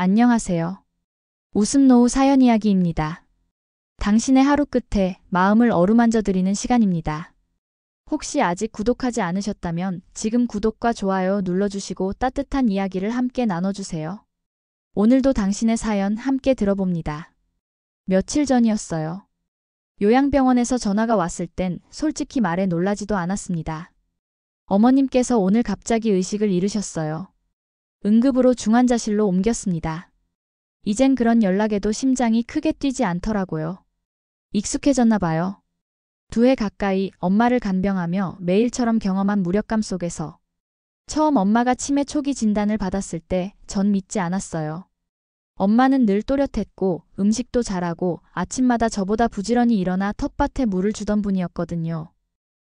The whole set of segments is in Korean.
안녕하세요. 웃음노후 사연 이야기입니다. 당신의 하루 끝에 마음을 어루만져 드리는 시간입니다. 혹시 아직 구독하지 않으셨다면 지금 구독과 좋아요 눌러주시고 따뜻한 이야기를 함께 나눠주세요. 오늘도 당신의 사연 함께 들어봅니다. 며칠 전이었어요. 요양병원에서 전화가 왔을 땐 솔직히 말해 놀라지도 않았습니다. 어머님께서 오늘 갑자기 의식을 잃으셨어요. 응급으로 중환자실로 옮겼습니다. 이젠 그런 연락에도 심장이 크게 뛰지 않더라고요. 익숙해졌나 봐요. 2해 가까이 엄마를 간병하며 매일처럼 경험한 무력감 속에서 처음 엄마가 치매 초기 진단을 받았을 때 전 믿지 않았어요. 엄마는 늘 또렷했고 음식도 잘하고 아침마다 저보다 부지런히 일어나 텃밭에 물을 주던 분이었거든요.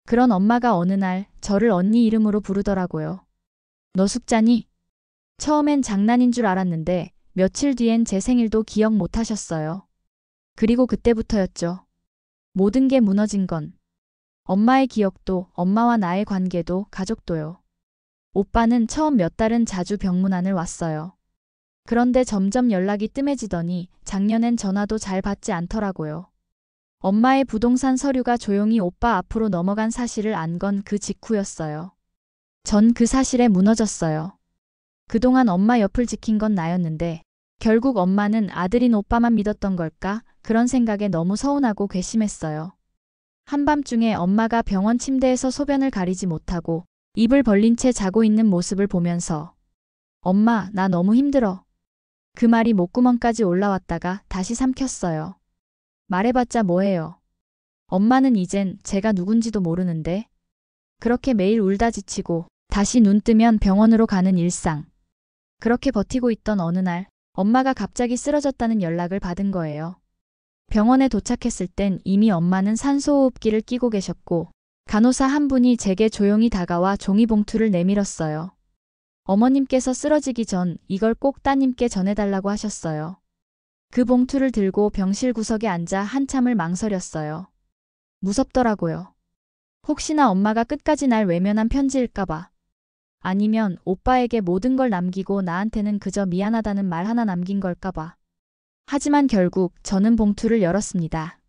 그런 엄마가 어느 날 저를 언니 이름으로 부르더라고요. 너 숙자니? 처음엔 장난인 줄 알았는데 며칠 뒤엔 제 생일도 기억 못 하셨어요. 그리고 그때부터였죠. 모든 게 무너진 건 엄마의 기억도 엄마와 나의 관계도 가족도요. 오빠는 처음 몇 달은 자주 병문안을 왔어요. 그런데 점점 연락이 뜸해지더니 작년엔 전화도 잘 받지 않더라고요. 엄마의 부동산 서류가 조용히 오빠 앞으로 넘어간 사실을 안 건 그 직후였어요. 전 그 사실에 무너졌어요. 그동안 엄마 옆을 지킨 건 나였는데 결국 엄마는 아들인 오빠만 믿었던 걸까? 그런 생각에 너무 서운하고 괘씸했어요. 한밤중에 엄마가 병원 침대에서 소변을 가리지 못하고 입을 벌린 채 자고 있는 모습을 보면서 엄마, 나 너무 힘들어. 그 말이 목구멍까지 올라왔다가 다시 삼켰어요. 말해봤자 뭐해요. 엄마는 이젠 제가 누군지도 모르는데 그렇게 매일 울다 지치고 다시 눈 뜨면 병원으로 가는 일상. 그렇게 버티고 있던 어느 날 엄마가 갑자기 쓰러졌다는 연락을 받은 거예요. 병원에 도착했을 땐 이미 엄마는 산소호흡기를 끼고 계셨고 간호사 한 분이 제게 조용히 다가와 종이봉투를 내밀었어요. 어머님께서 쓰러지기 전 이걸 꼭 따님께 전해달라고 하셨어요. 그 봉투를 들고 병실 구석에 앉아 한참을 망설였어요. 무섭더라고요. 혹시나 엄마가 끝까지 날 외면한 편지일까봐. 아니면 오빠에게 모든 걸 남기고 나한테는 그저 미안하다는 말 하나 남긴 걸까봐. 하지만 결국 저는 봉투를 열었습니다.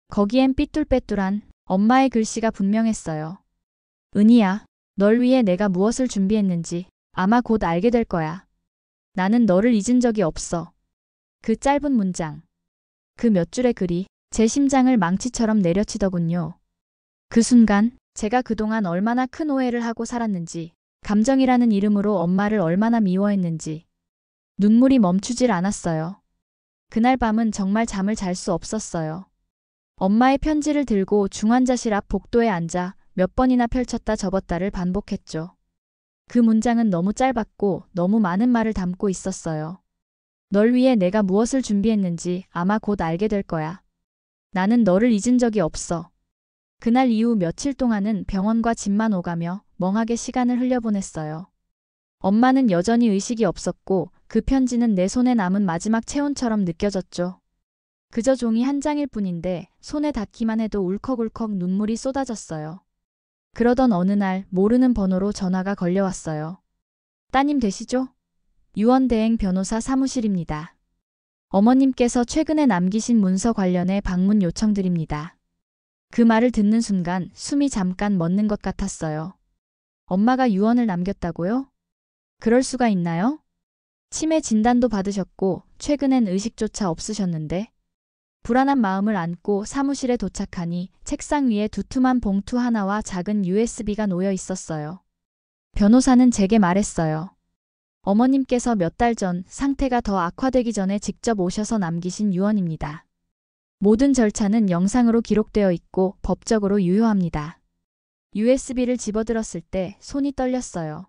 거기엔 삐뚤빼뚤한 엄마의 글씨가 분명했어요. 은희야, 널 위해 내가 무엇을 준비했는지 아마 곧 알게 될 거야. 나는 너를 잊은 적이 없어. 그 짧은 문장. 그 몇 줄의 글이 제 심장을 망치처럼 내려치더군요. 그 순간 제가 그동안 얼마나 큰 오해를 하고 살았는지 감정이라는 이름으로 엄마를 얼마나 미워했는지 눈물이 멈추질 않았어요. 그날 밤은 정말 잠을 잘 수 없었어요. 엄마의 편지를 들고 중환자실 앞 복도에 앉아 몇 번이나 펼쳤다 접었다를 반복했죠. 그 문장은 너무 짧았고 너무 많은 말을 담고 있었어요. 널 위해 내가 무엇을 준비했는지 아마 곧 알게 될 거야. 나는 너를 잊은 적이 없어. 그날 이후 며칠 동안은 병원과 집만 오가며 멍하게 시간을 흘려보냈어요. 엄마는 여전히 의식이 없었고 그 편지는 내 손에 남은 마지막 체온처럼 느껴졌죠. 그저 종이 한 장일 뿐인데 손에 닿기만 해도 울컥울컥 눈물이 쏟아졌어요. 그러던 어느 날 모르는 번호로 전화가 걸려왔어요. 따님 되시죠? 유언대행 변호사 사무실입니다. 어머님께서 최근에 남기신 문서 관련해 방문 요청드립니다. 그 말을 듣는 순간 숨이 잠깐 멎는 것 같았어요. 엄마가 유언을 남겼다고요? 그럴 수가 있나요? 치매 진단도 받으셨고 최근엔 의식조차 없으셨는데? 불안한 마음을 안고 사무실에 도착하니 책상 위에 두툼한 봉투 하나와 작은 USB가 놓여 있었어요. 변호사는 제게 말했어요. 어머님께서 몇 달 전 상태가 더 악화되기 전에 직접 오셔서 남기신 유언입니다. 모든 절차는 영상으로 기록되어 있고 법적으로 유효합니다. USB를 집어들었을 때 손이 떨렸어요.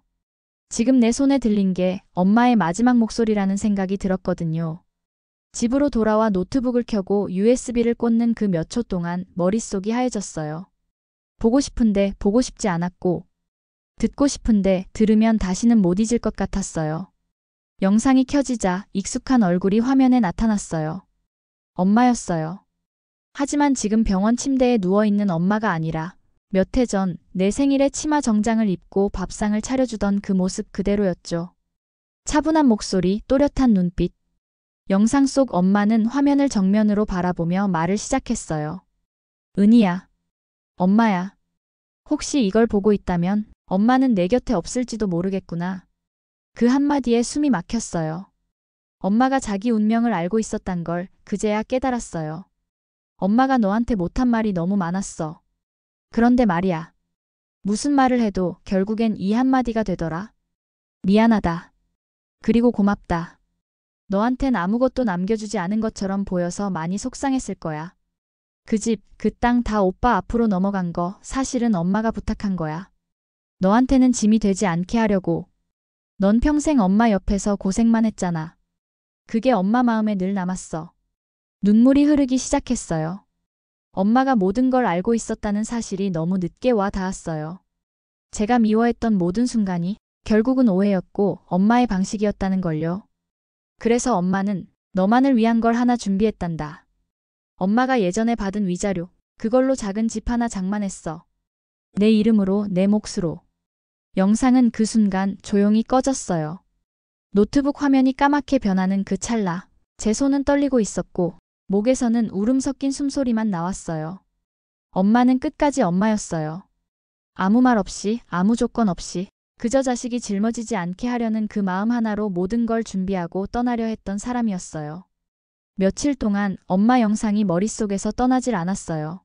지금 내 손에 들린 게 엄마의 마지막 목소리라는 생각이 들었거든요. 집으로 돌아와 노트북을 켜고 USB를 꽂는 그 몇 초 동안 머릿속이 하얘졌어요. 보고 싶은데 보고 싶지 않았고 듣고 싶은데 들으면 다시는 못 잊을 것 같았어요. 영상이 켜지자 익숙한 얼굴이 화면에 나타났어요. 엄마였어요. 하지만 지금 병원 침대에 누워있는 엄마가 아니라 몇 해 전 내 생일에 치마 정장을 입고 밥상을 차려주던 그 모습 그대로였죠. 차분한 목소리, 또렷한 눈빛. 영상 속 엄마는 화면을 정면으로 바라보며 말을 시작했어요. 은희야. 엄마야. 혹시 이걸 보고 있다면 엄마는 내 곁에 없을지도 모르겠구나. 그 한마디에 숨이 막혔어요. 엄마가 자기 운명을 알고 있었단 걸 그제야 깨달았어요. 엄마가 너한테 못한 말이 너무 많았어. 그런데 말이야. 무슨 말을 해도 결국엔 이 한마디가 되더라. 미안하다. 그리고 고맙다. 너한텐 아무것도 남겨주지 않은 것처럼 보여서 많이 속상했을 거야. 그 집, 그 땅 다 오빠 앞으로 넘어간 거 사실은 엄마가 부탁한 거야. 너한테는 짐이 되지 않게 하려고. 넌 평생 엄마 옆에서 고생만 했잖아. 그게 엄마 마음에 늘 남았어. 눈물이 흐르기 시작했어요. 엄마가 모든 걸 알고 있었다는 사실이 너무 늦게 와 닿았어요. 제가 미워했던 모든 순간이 결국은 오해였고 엄마의 방식이었다는 걸요. 그래서 엄마는 너만을 위한 걸 하나 준비했단다. 엄마가 예전에 받은 위자료, 그걸로 작은 집 하나 장만했어. 내 이름으로, 내 몫으로. 영상은 그 순간 조용히 꺼졌어요. 노트북 화면이 까맣게 변하는 그 찰나, 제 손은 떨리고 있었고 목에서는 울음 섞인 숨소리만 나왔어요. 엄마는 끝까지 엄마였어요. 아무 말 없이, 아무 조건 없이 그저 자식이 짊어지지 않게 하려는 그 마음 하나로 모든 걸 준비하고 떠나려 했던 사람이었어요. 며칠 동안 엄마 영상이 머릿속에서 떠나질 않았어요.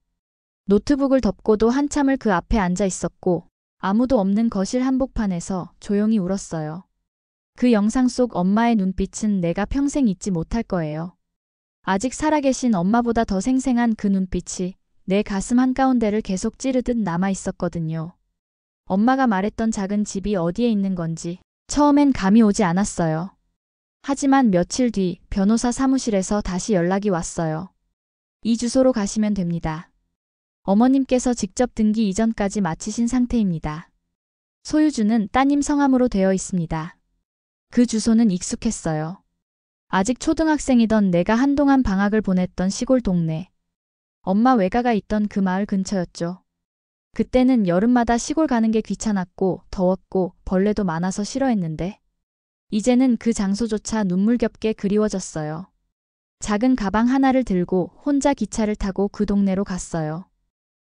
노트북을 덮고도 한참을 그 앞에 앉아 있었고 아무도 없는 거실 한복판에서 조용히 울었어요. 그 영상 속 엄마의 눈빛은 내가 평생 잊지 못할 거예요. 아직 살아계신 엄마보다 더 생생한 그 눈빛이 내 가슴 한가운데를 계속 찌르듯 남아 있었거든요. 엄마가 말했던 작은 집이 어디에 있는 건지 처음엔 감이 오지 않았어요. 하지만 며칠 뒤 변호사 사무실에서 다시 연락이 왔어요. 이 주소로 가시면 됩니다. 어머님께서 직접 등기 이전까지 마치신 상태입니다. 소유주는 따님 성함으로 되어 있습니다. 그 주소는 익숙했어요. 아직 초등학생이던 내가 한동안 방학을 보냈던 시골 동네. 엄마 외가가 있던 그 마을 근처였죠. 그때는 여름마다 시골 가는 게 귀찮았고 더웠고 벌레도 많아서 싫어했는데 이제는 그 장소조차 눈물겹게 그리워졌어요. 작은 가방 하나를 들고 혼자 기차를 타고 그 동네로 갔어요.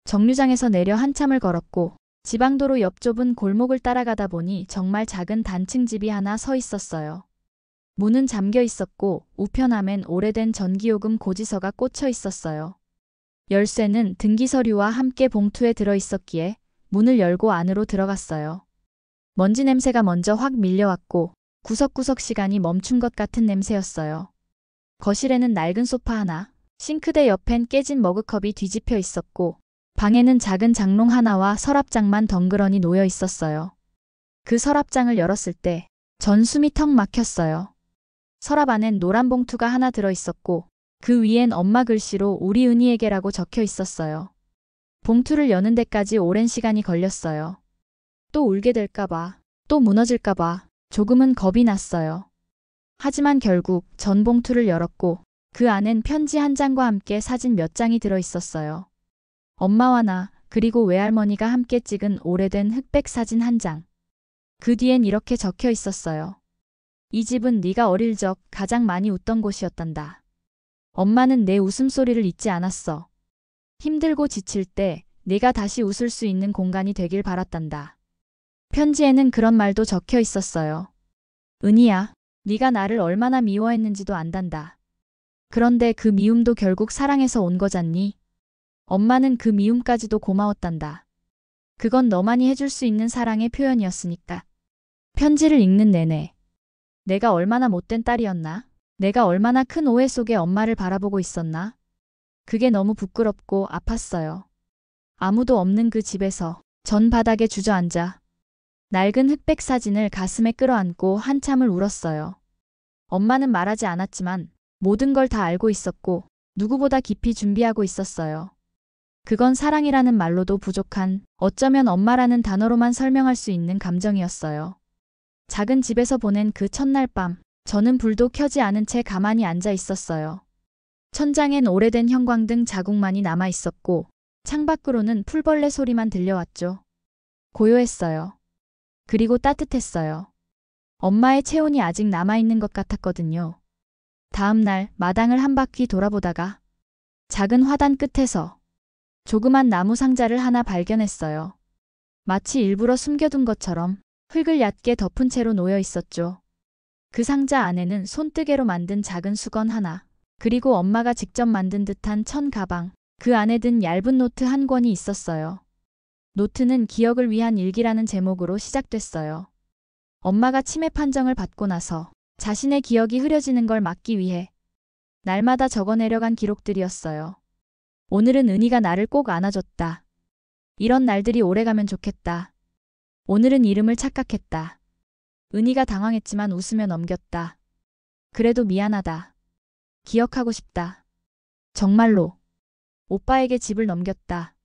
정류장에서 내려 한참을 걸었고 지방도로 옆 좁은 골목을 따라가다 보니 정말 작은 단층 집이 하나 서 있었어요. 문은 잠겨 있었고 우편함엔 오래된 전기요금 고지서가 꽂혀 있었어요. 열쇠는 등기 서류와 함께 봉투에 들어 있었기에 문을 열고 안으로 들어갔어요. 먼지 냄새가 먼저 확 밀려왔고 구석구석 시간이 멈춘 것 같은 냄새였어요. 거실에는 낡은 소파 하나, 싱크대 옆엔 깨진 머그컵이 뒤집혀 있었고 방에는 작은 장롱 하나와 서랍장만 덩그러니 놓여 있었어요. 그 서랍장을 열었을 때 전 숨이 턱 막혔어요. 서랍 안엔 노란 봉투가 하나 들어 있었고 그 위엔 엄마 글씨로 우리 은희에게라고 적혀 있었어요. 봉투를 여는 데까지 오랜 시간이 걸렸어요. 또 울게 될까봐, 또 무너질까봐 조금은 겁이 났어요. 하지만 결국 전 봉투를 열었고 그 안엔 편지 한 장과 함께 사진 몇 장이 들어 있었어요. 엄마와 나, 그리고 외할머니가 함께 찍은 오래된 흑백 사진 한 장. 그 뒤엔 이렇게 적혀 있었어요. 이 집은 네가 어릴 적 가장 많이 웃던 곳이었단다. 엄마는 내 웃음소리를 잊지 않았어. 힘들고 지칠 때 네가 다시 웃을 수 있는 공간이 되길 바랐단다. 편지에는 그런 말도 적혀 있었어요. 은희야, 네가 나를 얼마나 미워했는지도 안단다. 그런데 그 미움도 결국 사랑에서 온 거잖니? 엄마는 그 미움까지도 고마웠단다. 그건 너만이 해줄 수 있는 사랑의 표현이었으니까. 편지를 읽는 내내 내가 얼마나 못된 딸이었나? 내가 얼마나 큰 오해 속에 엄마를 바라보고 있었나? 그게 너무 부끄럽고 아팠어요. 아무도 없는 그 집에서 전 바닥에 주저앉아 낡은 흑백 사진을 가슴에 끌어안고 한참을 울었어요. 엄마는 말하지 않았지만 모든 걸 다 알고 있었고 누구보다 깊이 준비하고 있었어요. 그건 사랑이라는 말로도 부족한, 어쩌면 엄마라는 단어로만 설명할 수 있는 감정이었어요. 작은 집에서 보낸 그 첫날 밤, 저는 불도 켜지 않은 채 가만히 앉아 있었어요. 천장엔 오래된 형광등 자국만이 남아 있었고 창밖으로는 풀벌레 소리만 들려왔죠. 고요했어요. 그리고 따뜻했어요. 엄마의 체온이 아직 남아있는 것 같았거든요. 다음 날 마당을 한 바퀴 돌아보다가 작은 화단 끝에서 조그만 나무 상자를 하나 발견했어요. 마치 일부러 숨겨둔 것처럼 흙을 얕게 덮은 채로 놓여 있었죠. 그 상자 안에는 손뜨개로 만든 작은 수건 하나, 그리고 엄마가 직접 만든 듯한 천 가방, 그 안에 든 얇은 노트 한 권이 있었어요. 노트는 기억을 위한 일기라는 제목으로 시작됐어요. 엄마가 치매 판정을 받고 나서 자신의 기억이 흐려지는 걸 막기 위해 날마다 적어내려간 기록들이었어요. 오늘은 은희가 나를 꼭 안아줬다. 이런 날들이 오래가면 좋겠다. 오늘은 이름을 착각했다. 은희가 당황했지만 웃으며 넘겼다. 그래도 미안하다. 기억하고 싶다. 정말로. 오빠에게 집을 넘겼다.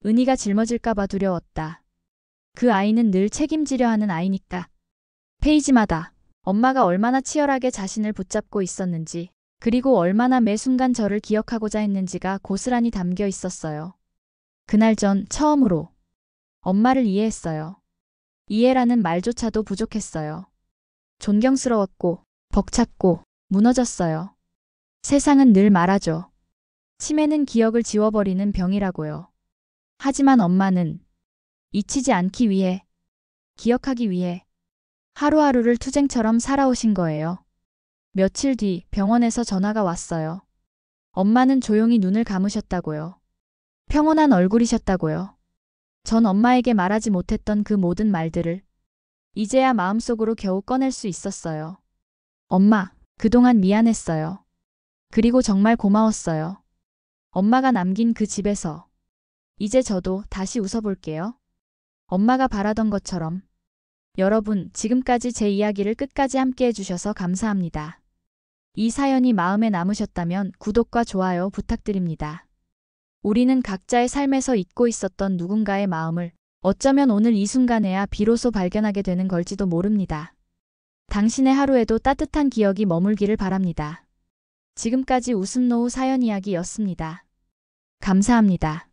은희가 짊어질까봐 두려웠다. 그 아이는 늘 책임지려 하는 아이니까. 페이지마다 엄마가 얼마나 치열하게 자신을 붙잡고 있었는지, 그리고 얼마나 매 순간 저를 기억하고자 했는지가 고스란히 담겨 있었어요. 그날 전 처음으로 엄마를 이해했어요. 이해라는 말조차도 부족했어요. 존경스러웠고, 벅찼고, 무너졌어요. 세상은 늘 말하죠. 치매는 기억을 지워버리는 병이라고요. 하지만 엄마는 잊히지 않기 위해, 기억하기 위해 하루하루를 투쟁처럼 살아오신 거예요. 며칠 뒤 병원에서 전화가 왔어요. 엄마는 조용히 눈을 감으셨다고요. 평온한 얼굴이셨다고요. 전 엄마에게 말하지 못했던 그 모든 말들을 이제야 마음속으로 겨우 꺼낼 수 있었어요. 엄마, 그동안 미안했어요. 그리고 정말 고마웠어요. 엄마가 남긴 그 집에서 이제 저도 다시 웃어볼게요. 엄마가 바라던 것처럼. 여러분, 지금까지 제 이야기를 끝까지 함께 해주셔서 감사합니다. 이 사연이 마음에 남으셨다면 구독과 좋아요 부탁드립니다. 우리는 각자의 삶에서 잊고 있었던 누군가의 마음을 어쩌면 오늘 이 순간에야 비로소 발견하게 되는 걸지도 모릅니다. 당신의 하루에도 따뜻한 기억이 머물기를 바랍니다. 지금까지 웃음노후 사연 이야기였습니다. 감사합니다.